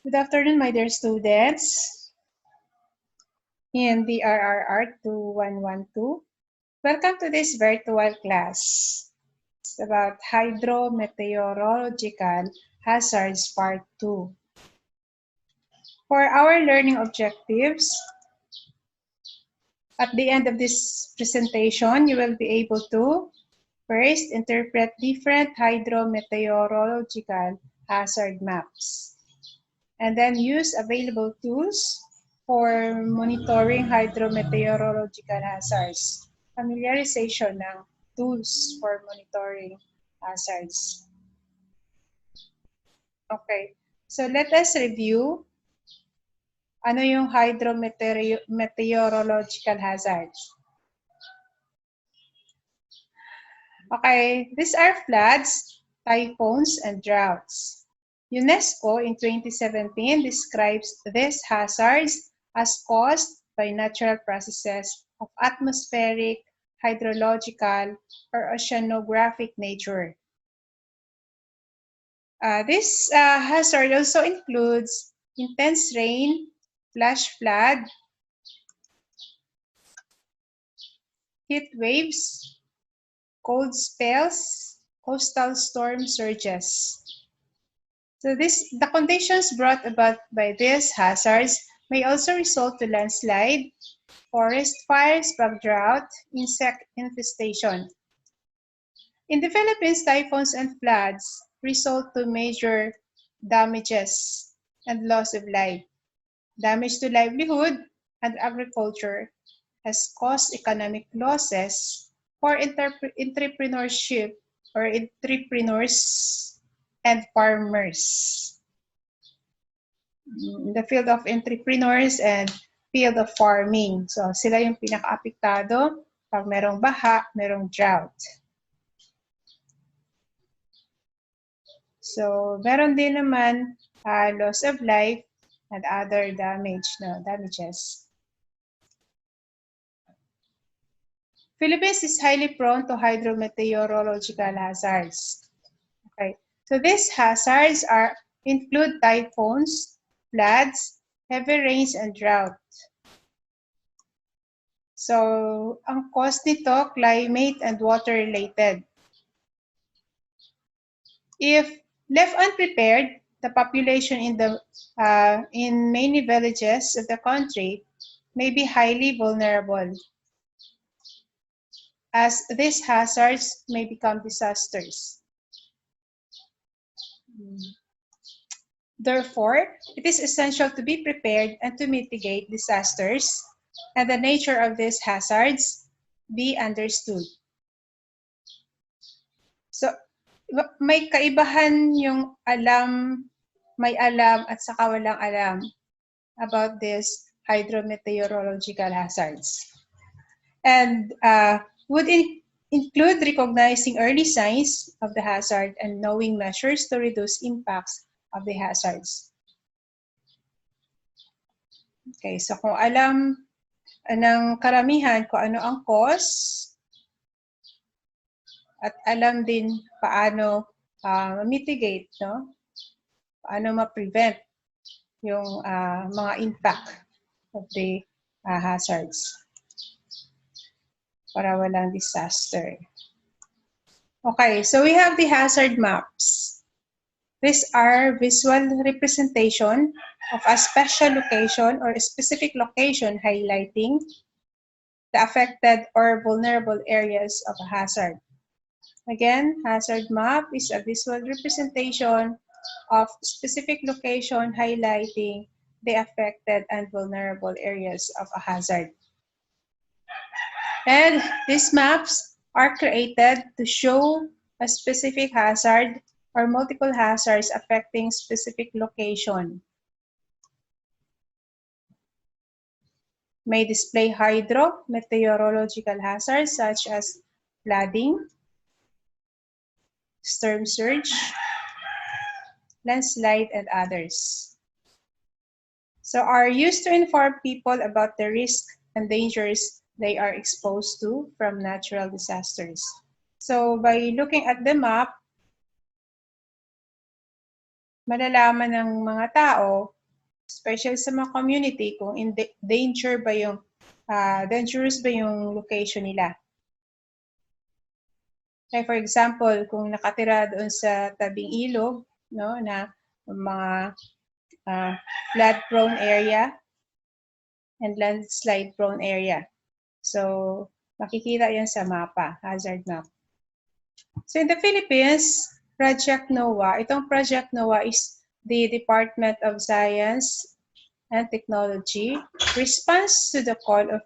Good afternoon, my dear students in the RRR 2112. Welcome to this virtual class. It's about Hydrometeorological Hazards Part 2. For our learning objectives, at the end of this presentation, you will be able to first interpret different hydrometeorological hazard maps, and then use available tools for monitoring hydrometeorological hazards. Familiarization ng tools for monitoring hazards. Okay, so let us review ano yung hydrometeorological hazards. Okay, these are floods, typhoons, and droughts. UNESCO in 2017 describes these hazards as caused by natural processes of atmospheric, hydrological, or oceanographic nature. This hazard also includes intense rain, flash flood, heat waves, cold spells, coastal storm surges. So the conditions brought about by these hazards may also result to landslide, forest fires, bug drought, insect infestation. In the Philippines, typhoons and floods result to major damages and loss of life. Damage to livelihood and agriculture has caused economic losses for entrepreneurship or entrepreneurs and farmers. In the field of entrepreneurs and field of farming. So sila yung pinaka-apektado pag merong baha, merong drought. So meron din naman loss of life and other damages. Philippines is highly prone to hydrometeorological hazards. Okay, so these hazards include typhoons, floods, heavy rains, and drought. So ang cause nito, climate and water-related. If left unprepared, the population in many villages of the country may be highly vulnerable, as these hazards may become disasters. Therefore, it is essential to be prepared and to mitigate disasters, and the nature of these hazards be understood. So, may kaibahan yung may alam at saka walang alam about these hydrometeorological hazards. And would include recognizing early signs of the hazard and knowing measures to reduce impacts of the hazards. Okay, so kung alam ng karamihan kung ano ang cause, at alam din paano mitigate, no? Paano ma-prevent yung mga impact of the hazards para walang disaster. Okay, so we have the hazard maps. These are visual representation of a special location or a specific location highlighting the affected or vulnerable areas of a hazard. Again, hazard map is a visual representation of specific location highlighting the affected and vulnerable areas of a hazard. And these maps are created to show a specific hazard or multiple hazards affecting specific location. May display hydrometeorological hazards such as flooding, storm surge, landslide, and others. So are used to inform people about the risk and dangers they are exposed to from natural disasters. So by looking at the map, malalaman ng mga tao Especially sa mga community, kung dangerous ba yung location nila. Like for example, kung nakatira doon sa tabing ilog, no, na mga flood-prone area and landslide-prone area. So, makikita yan sa mapa, hazard map. So, in the Philippines, Project NOAA, itong Project NOAA is the Department of Science and Technology responds to the call of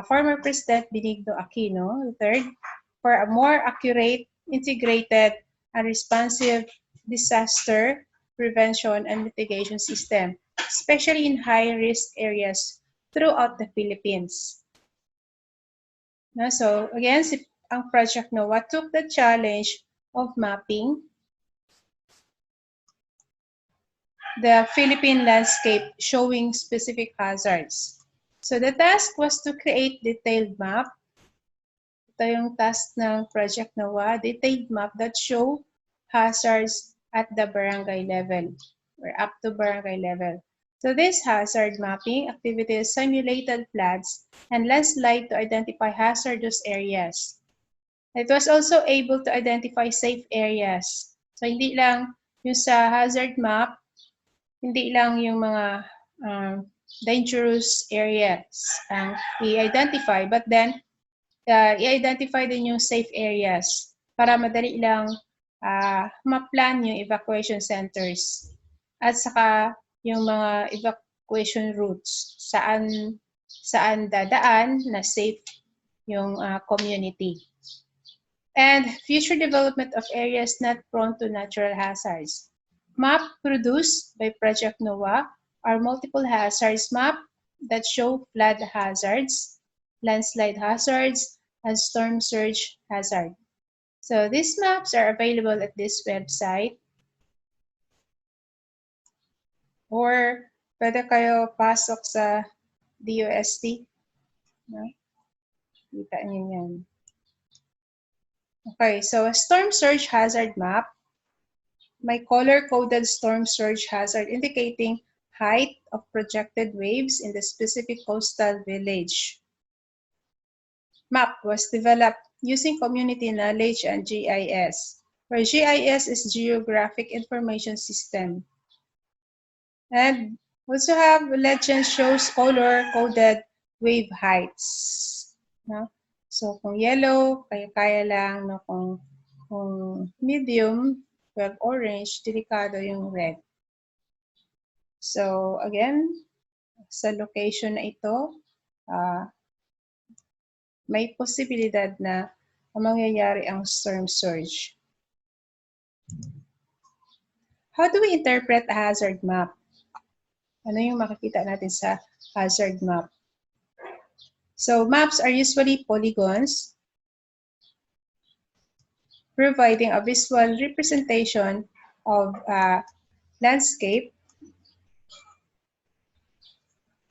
former President Benigno Aquino III for a more accurate, integrated, and responsive disaster prevention and mitigation system, especially in high-risk areas throughout the Philippines. So again, ang Project NOAA took the challenge of mapping the Philippine landscape showing specific hazards. So the task was to create detailed map. Ito yung task ng Project NOAA, detailed map that show hazards at the barangay level or up to barangay level. So this hazard mapping activities simulated floods and landslide to identify hazardous areas. It was also able to identify safe areas. So hindi lang yung sa hazard map, hindi lang yung mga dangerous areas ang i-identify, but then i-identify din yung safe areas para madali lang ma-plan yung evacuation centers at saka yung mga evacuation routes, saan dadaan na safe yung community. And future development of areas not prone to natural hazards. Map produced by Project NOAA are multiple hazards map that show flood hazards, landslide hazards, and storm surge hazard. So these maps are available at this website. Or pwede kayo pasok sa DOST. No? Kita niyo yan. Okay, so a storm surge hazard map. My color-coded storm surge hazard indicating height of projected waves in the specific coastal village. Map was developed using community knowledge and GIS, where GIS is Geographic Information System. And also have legend shows color-coded wave heights. No? So kung yellow, kaya lang. No? Kung medium, well, orange, delikado yung red. So again, sa location na ito, may posibilidad na mangyayari ang storm surge. How do we interpret a hazard map? Ano yung makikita natin sa hazard map? So maps are usually polygons, providing a visual representation of a landscape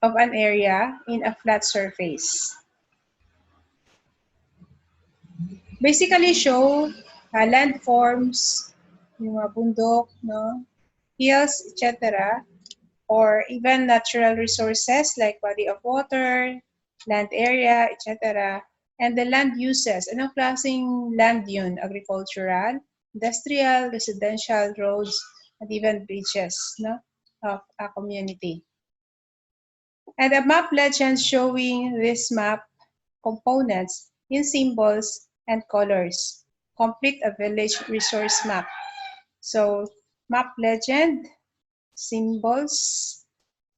of an area in a flat surface. Basically show landforms, yung mga bundok, no? Hills, etc. Or even natural resources like body of water, land area, etc. And the land uses. Anong klaseng land yun? Agricultural, industrial, residential, roads, and even bridges, no? Of a community. And a map legend showing this map components in symbols and colors. Complete a village resource map. So, map legend, symbols,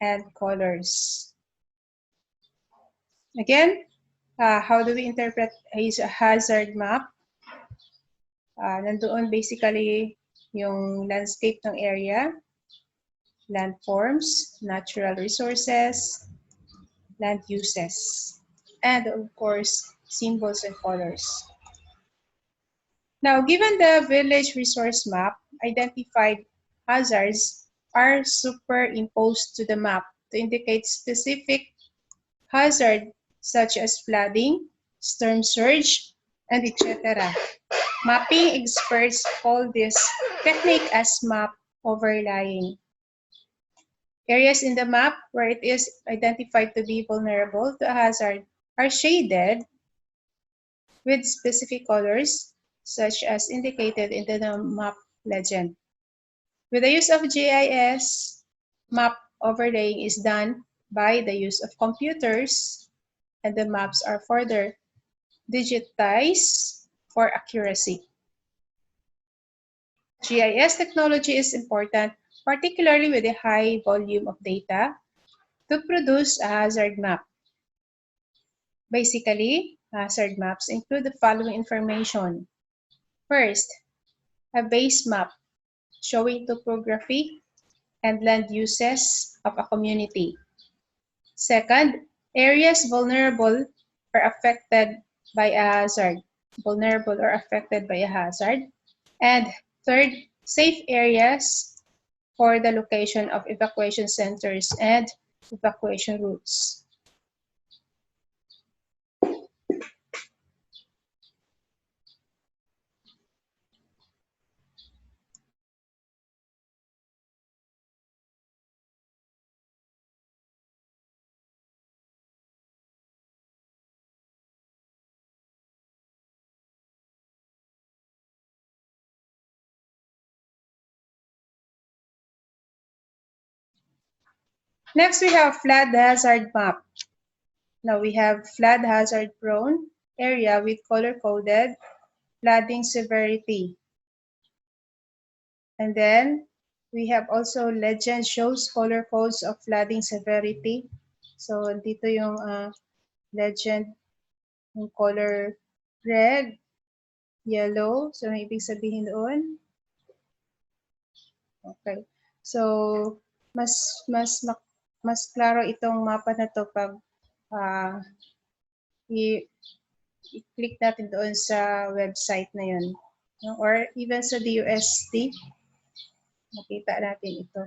and colors. Again, how do we interpret a hazard map? Nandoon basically yung landscape ng area, landforms, natural resources, land uses, and of course, symbols and colors. Now, given the village resource map, identified hazards are superimposed to the map to indicate specific hazard such as flooding, storm surge, and etc. Mapping experts call this technique as map overlaying. Areas in the map where it is identified to be vulnerable to a hazard are shaded with specific colors, such as indicated in the map legend. With the use of GIS, map overlaying is done by the use of computers, and the maps are further digitized for accuracy. GIS technology is important, particularly with a high volume of data, to produce a hazard map. Basically, hazard maps include the following information. First, a base map showing topography and land uses of a community. Second, areas vulnerable or affected by a hazard. Vulnerable or affected by a hazard. And third, safe areas for the location of evacuation centers and evacuation routes. Next, we have flood hazard map. Now we have flood hazard prone area with color-coded flooding severity. And then we have also legend shows color codes of flooding severity. So dito yung legend yung color red, yellow. So may ibig sabihin doon. Okay. So mas klaro itong mapa na to pag i-click natin doon sa website na yun. Or even sa DUST, makita natin ito.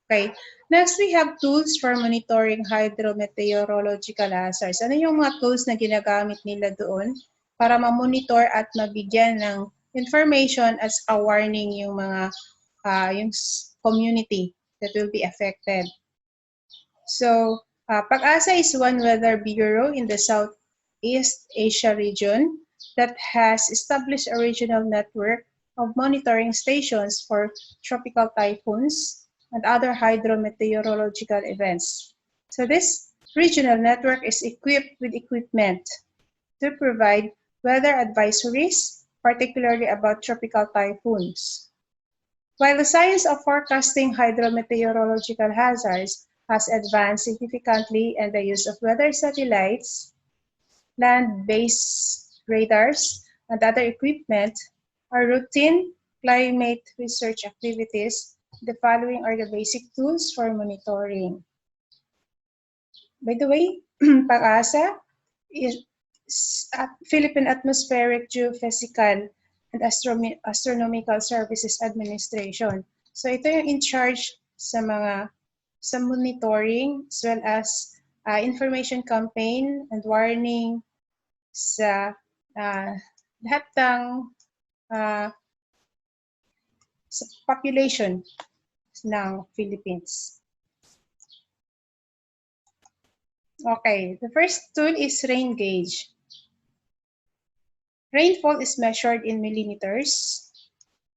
Okay. Next, we have tools for monitoring hydrometeorological hazards. Ano yung mga tools na ginagamit nila doon para ma-monitor at mabigyan ng information as a warning yung mga yung community that will be affected. So, Pag-asa is one weather bureau in the Southeast Asia region that has established a regional network of monitoring stations for tropical typhoons and other hydrometeorological events. So this regional network is equipped with equipment to provide weather advisories, particularly about tropical typhoons. While the science of forecasting hydrometeorological hazards has advanced significantly, and the use of weather satellites, land-based radars, and other equipment are routine climate research activities. The following are the basic tools for monitoring. By the way, Pag-asa is Philippine Atmospheric, Geophysical, and Astronomical Services Administration. So ito yung in charge sa monitoring as well as information campaign and warning sa lahat ng sa population ng Philippines. Okay, the first tool is rain gauge. Rainfall is measured in millimeters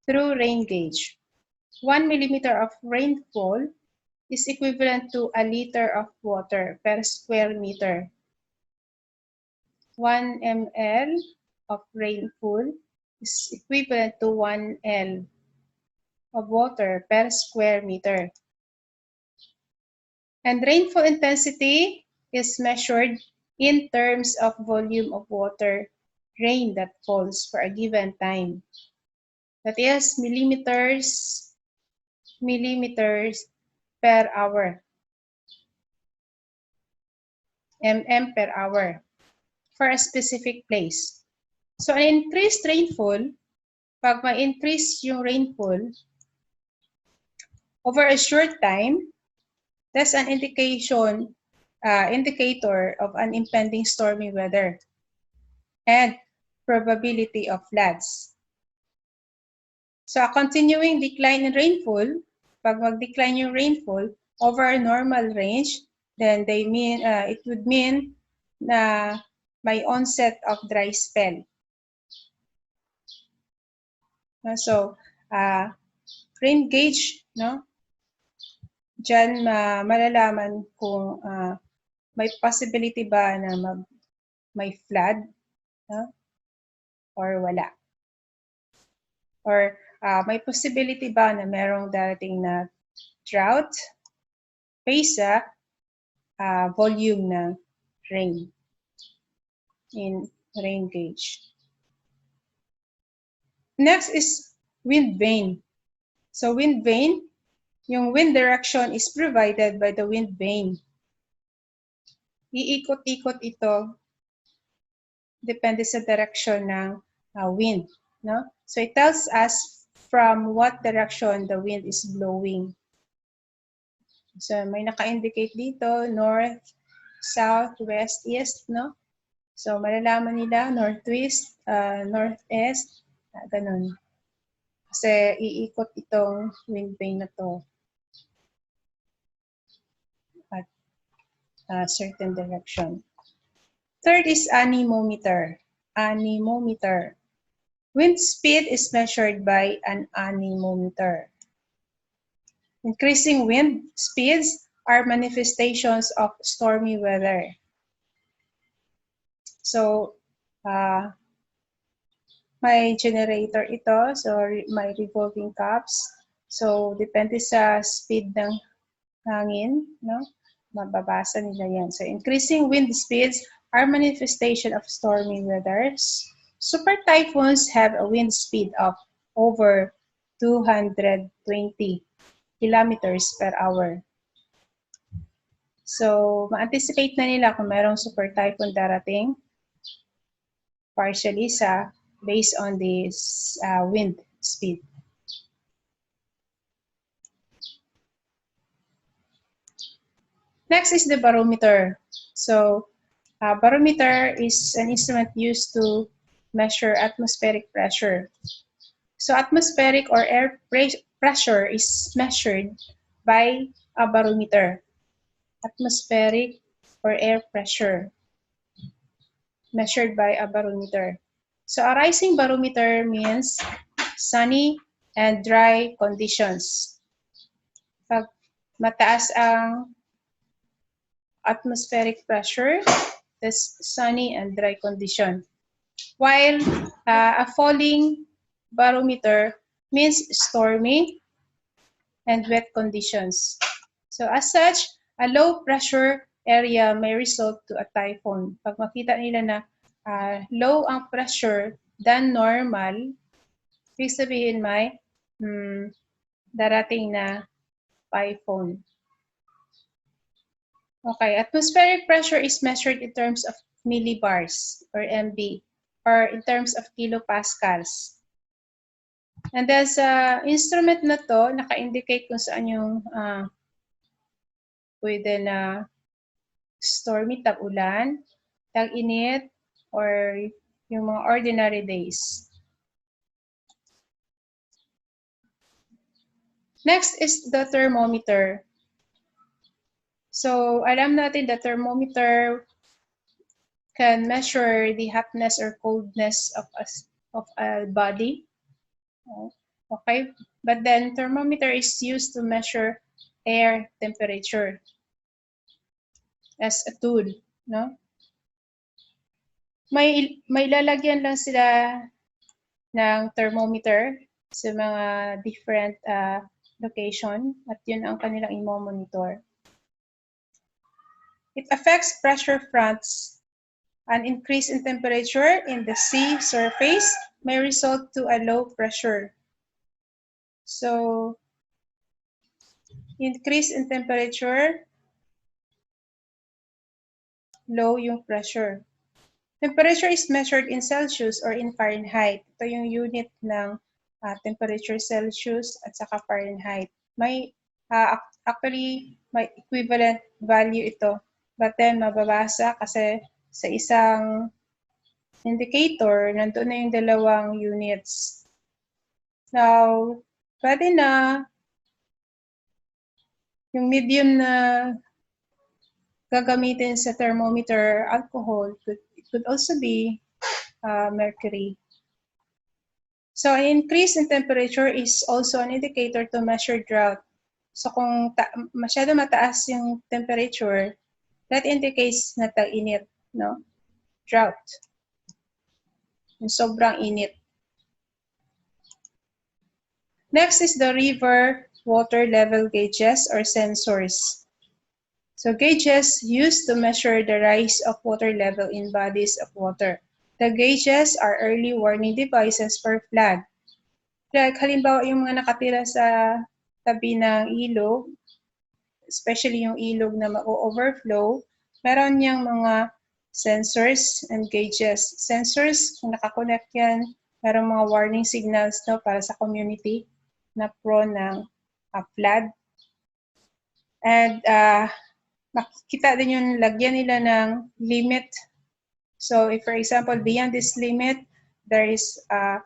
through rain gauge. 1 millimeter of rainfall is equivalent to a liter of water per square meter. 1 ml of rainfall is equivalent to 1 L of water per square meter. And rainfall intensity is measured in terms of volume of water rain that falls for a given time. That is millimeters per hour. Mm per hour for a specific place. So an increased rainfall, pag ma-increase yung rainfall over a short time, that's an indicator of an impending stormy weather and probability of floods. So a continuing decline in rainfall Pag mag-decline yung rainfall over normal range, then it would mean na may onset of dry spell. So, rain gauge, no? Diyan malalaman kung may possibility ba na may flood, no? Or wala. Or may possibility ba na merong darating na drought based sa volume ng rain in rain gauge. Next is Windvane. So Windvane, yung wind direction is provided by the Windvane. Iikot-ikot ito depende sa direction ng wind, no? So it tells us from what direction the wind is blowing. So may naka-indicate dito, north, south, west, east, no? So malalaman nila northwest, northeast, ganun. Kasi iikot itong Windvane na to at certain direction. Third is anemometer. Anemometer. Wind speed is measured by an anemometer. Increasing wind speeds are manifestations of stormy weather. So, may generator ito, so may revolving cups. So, depende sa speed ng hangin, no? Mababasa nila yan. So, increasing wind speeds are manifestation of stormy weather. Super typhoons have a wind speed of over 220 kilometers per hour. So, ma-anticipate na nila kung mayroong super typhoon darating partially based on this wind speed. Next is the barometer. So, barometer is an instrument used to measure atmospheric pressure. So, atmospheric or air pressure is measured by a barometer. Atmospheric or air pressure measured by a barometer. So, a rising barometer means sunny and dry conditions. Pag mataas ang atmospheric pressure, that's sunny and dry condition. While a falling barometer means stormy and wet conditions. So as such, a low pressure area may result to a typhoon. Pag makita nila na low ang pressure than normal, ibig sabihin may darating na typhoon. Okay, atmospheric pressure is measured in terms of millibars or MB or in terms of kilopascals. And then sa instrument na to, naka-indicate kung saan yung pwede na stormy, tag-ulan, tag-init, or yung mga ordinary days. Next is the thermometer. So, alam natin the thermometer can measure the hotness or coldness of a body. Okay, but then thermometer is used to measure air temperature as a tool, no? May lalagyan lang sila ng thermometer sa mga different location at yun ang kanilang i-monitor. It affects pressure fronts. An increase in temperature in the sea surface may result to a low pressure. So, increase in temperature, low yung pressure. Temperature is measured in Celsius or in Fahrenheit. Ito yung unit ng temperature Celsius at saka Fahrenheit. May actually may equivalent value ito. But then mababasa kasi sa isang indicator nandoon na yung dalawang units. Now, pwede na Yung medium na gagamitin sa thermometer, alcohol, it could also be mercury. So an increase in temperature is also an indicator to measure drought. So kung masyado mataas yung temperature, that indicates na tag-init, no? Drought. Yung sobrang init. Next is the river water level gauges or sensors. So gauges used to measure the rise of water level in bodies of water. The gauges are early warning devices for flood. Like halimbawa yung mga nakatira sa tabi ng ilog, especially yung ilog na ma-overflow, meron niyang mga sensors and gauges. Sensors, kung nakakonect yan, meron mga warning signals, no, para sa community na prone ng flood. And makikita din yung lagyan nila ng limit. So if, for example, beyond this limit, there is a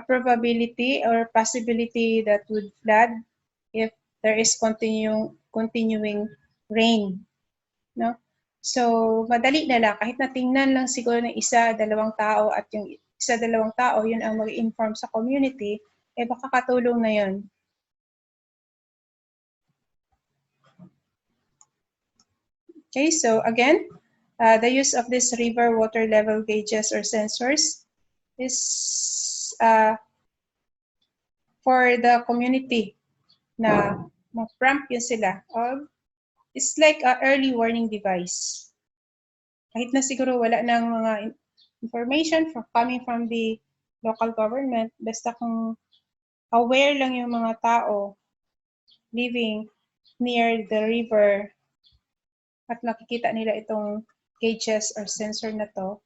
probability or possibility that would flood if there is continuing rain, no? So madali na lang, kahit natingnan lang siguro ng isa, dalawang tao at yung isa, dalawang tao, yun ang mag-inform sa community, eh baka katulong na yun. Okay, so again, the use of this river water level gauges or sensors is for the community na ma-prompt yun sila. It's like an early warning device. Kahit na siguro wala ng mga information coming from the local government, basta kung aware lang yung mga tao living near the river at nakikita nila itong gauges or sensor na to,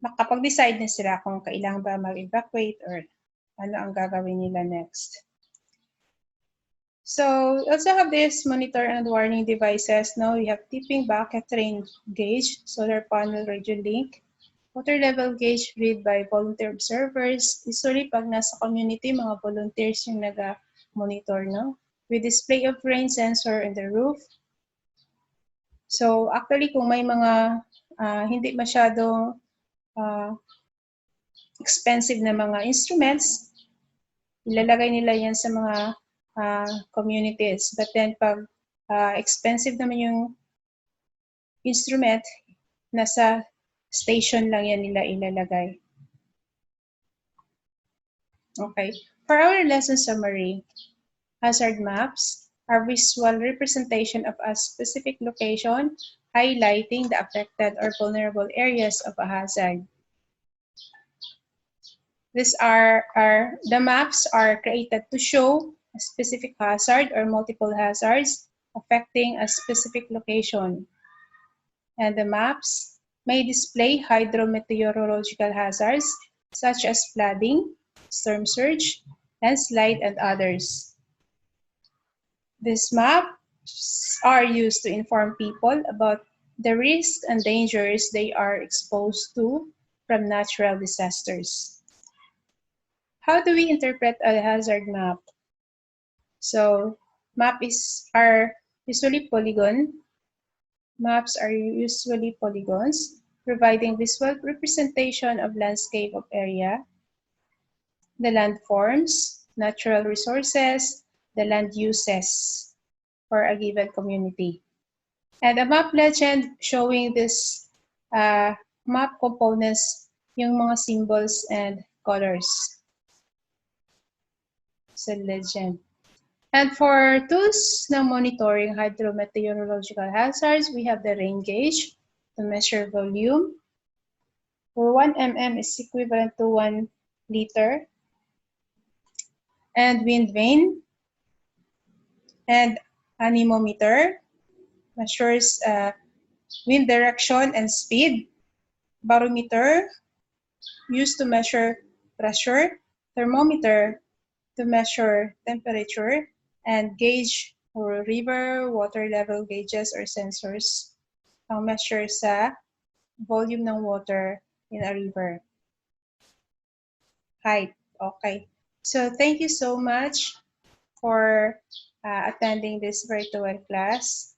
makapag-decide na sila kung kailangan ba mag-evacuate or ano ang gagawin nila next. So we also have this monitor and warning devices. Now we have tipping bucket rain gauge, solar panel radio link, water level gauge read by volunteer observers. Usually pag nasa community, mga volunteers yung nag-monitor, no? With display of rain sensor in the roof. So actually kung may mga hindi masyado expensive na mga instruments, ilalagay nila yan sa mga communities. But then pag expensive naman yung instrument, nasa station lang yan nila ilalagay. Okay. For our lesson summary, hazard maps are visual representation of a specific location, highlighting the affected or vulnerable areas of a hazard. The maps are created to show a specific hazard or multiple hazards affecting a specific location. And the maps may display hydrometeorological hazards such as flooding, storm surge, landslide, and others. These maps are used to inform people about the risks and dangers they are exposed to from natural disasters. How do we interpret a hazard map? So, are usually Maps are usually polygons, providing visual representation of landscape of area, the landforms, natural resources, the land uses for a given community. And a map legend showing this map components, yung mga symbols and colors. Sa legend. And for tools na monitoring hydrometeorological hazards, we have the rain gauge to measure volume. For 1 mm is equivalent to 1 liter. And Windvane and anemometer measures wind direction and speed. Barometer used to measure pressure. Thermometer to measure temperature. And gauge or river water level gauges or sensors ang measure sa volume ng water in a river. Height. Okay. So thank you so much for attending this virtual class.